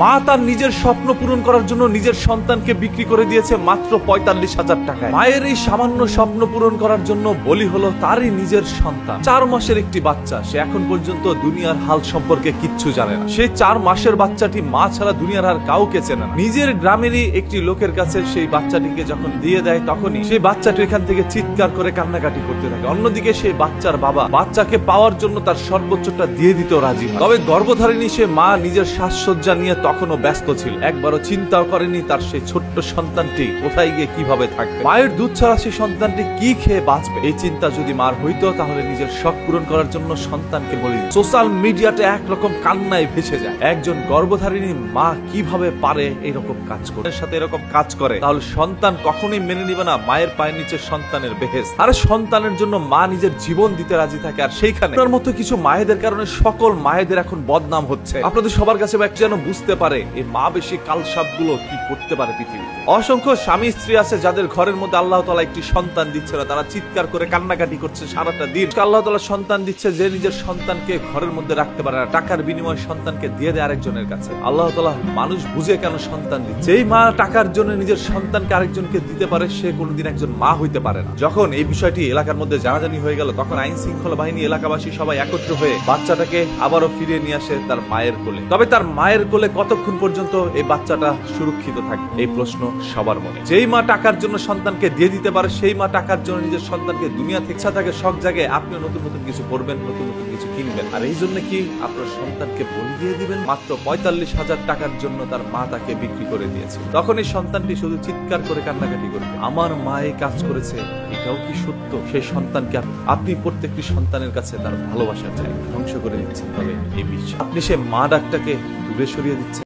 মা তার নিজের স্বপ্ন পূরণ করার জন্য নিজের সন্তানকে বিক্রি করে দিয়েছে মাত্র ৪৫,০০০ টাকায়। মায়ের এই সামান্য স্বপ্ন পূরণ করার জন্য বলি হলো তারই নিজের সন্তান। ৪ মাসের একটি বাচ্চা, সে এখন পর্যন্ত দুনিয়ার হাল সম্পর্কে কিচ্ছু জানে না। সেই ৪ মাসের বাচ্চাটি মা ছাড়া দুনিয়ার আর কাউকে চেনে না। নিজের গ্রামেরই একটি লোকের কাছে সেই বাচ্চাটিকে যখন দিয়ে দেয়, তখনই সেই বাচ্চাটি এখান থেকে চিৎকার করে কান্নাকাটি করতে থাকে। অন্যদিকে সেই বাচ্চার বাবা বাচ্চাকে পাওয়ার জন্য তার সর্বোচ্চটা দিয়ে দিতেও রাজি হয়। তবে গর্ভধারিণী সে মা নিজের সাজসজ্জা নিয়ে তখনও ব্যস্ত ছিল, একবারও চিন্তাও করেনি তার সেই ছোট্ট সন্তানটি কোথায় গিয়ে কিভাবে থাকবে, মায়ের দুধ ছাড়া সেই সন্তানটি কি খেয়ে বাঁচবে। এই চিন্তা যদি মার হইতো তাহলে নিজের শখ পূরণ করার জন্য সন্তানকে বলি সোশ্যাল মিডিয়াতে একরকম কান্নায় ভেসে যায়। একজন গর্ভধারিণী মা কিভাবে পারে এরকম কাজ করে, সাথে এরকম কাজ করে, তাহলে সন্তান কখনোই মেনে নিবে না মায়ের পায়ের নিচে সন্তানের বেহেশত। আর সন্তানের জন্য মা নিজের জীবন দিতে রাজি থাকে। আর সেইখানে আপনার মতো কিছু মায়েদের কারণে সকল মায়েদের এখন বদনাম হচ্ছে। আপনাদের সবার কাছে যেন বুঝতে পারে এই মা বেশি কালসাপ গুলো কি করতে পারে পৃথিবীতে। অসংখ্য স্বামী স্ত্রী আছে যাদের ঘরের মধ্যে আল্লাহ তাআলা একটি সন্তান দিচ্ছে না, তারা চিৎকার করে কান্নাকাটি করছে সারাটা দিন। আল্লাহ তাআলা সন্তান দিচ্ছে, যে নিজের সন্তানকে ঘরের মধ্যে রাখতে পারে না, টাকার বিনিময়ে সন্তানকে দিয়ে দেয় আরেকজনের কাছে। আল্লাহ তাআলা মানুষ বুঝে কেন সন্তান দিচ্ছে। যেই মা টাকার জন্য নিজের সন্তানকে আরেকজনকে দিতে পারে, সে কোনোদিন একজন মা হইতে পারে না। যখন এই বিষয়টি এলাকার মধ্যে জানাজানি হয়ে গেল, তখন আইন শৃঙ্খলা বাহিনী, এলাকাবাসী সবাই একত্র হয়ে বাচ্চাটাকে আবারও ফিরিয়ে নিয়ে আসে তার মায়ের কোলে। তবে তার মায়ের কোলে কতক্ষণ পর্যন্ত এই বাচ্চাটা সুরক্ষিত থাকবে, এই প্রশ্ন সবার মনে। যেই মা টাকার জন্য সন্তানকে দিয়ে দিতে পারে, সেই মা টাকার জন্য নিজের সন্তানকে দুনিয়া থেকে থাকে শখ জাগে আপনি নতুন নতুন কিছু করবেন, নতুন নতুন কিছু কিনবেন। আর এই জন্য কি আপনার সন্তানকে বলি দিয়ে দিবেন? মাত্র ৪৫,০০০ টাকার জন্য তার মা তাকে বিক্রি করে দিয়েছে। তখন এই সন্তানটি শুধু চিৎকার করে কান্নাকাটি করবে, আমার মা এই কাজ করেছে, এটাও কি সত্য? সেই সন্তানকে আপনি প্রত্যেকটি সন্তানের কাছে তার ভালোবাসা চাই ধ্বংস করে দিচ্ছেন। তবে এই বিষয় আপনি সে মা ডাকটাকে দূরে সরিয়ে দিচ্ছেন।